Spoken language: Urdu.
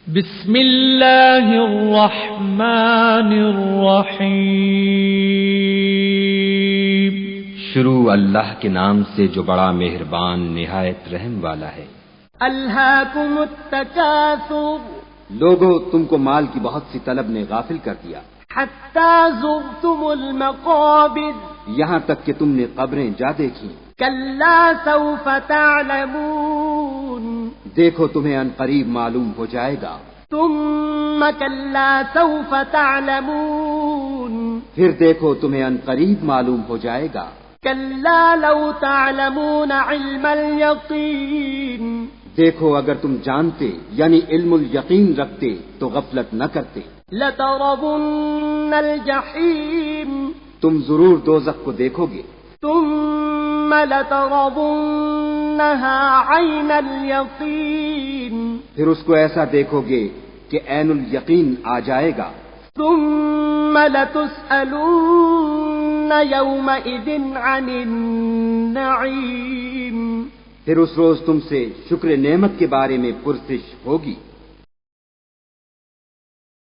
بسم اللہ الرحمن الرحیم۔ شروع اللہ کے نام سے جو بڑا مہربان نہایت رحم والا ہے۔ الہاکم التکاثر، لوگو تم کو مال کی بہت سی طلب نے غافل کر دیا، حتی زرتم المقابر، یہاں تک کہ تم نے قبریں جا دیکھی۔ کلا سوف تعلمون، دیکھو تمہیں ان قریب معلوم ہو جائے گا۔ ثم کلا سوف تعلمون، پھر دیکھو تمہیں ان قریب معلوم ہو جائے گا۔ کلا لو تعلمون علم الیقین، دیکھو اگر تم جانتے یعنی علم الیقین رکھتے تو غفلت نہ کرتے۔ لترون الجحیم، تم ضرور دوزخ کو دیکھو گے۔ ثم لترونها عین الیقین، پھر اس کو ایسا دیکھو گے کہ عین الیقین آ جائے گا۔ ثم لتسألن یومئذ عن النعیم، پھر اس روز تم سے شکر نعمت کے بارے میں پرسش ہوگی۔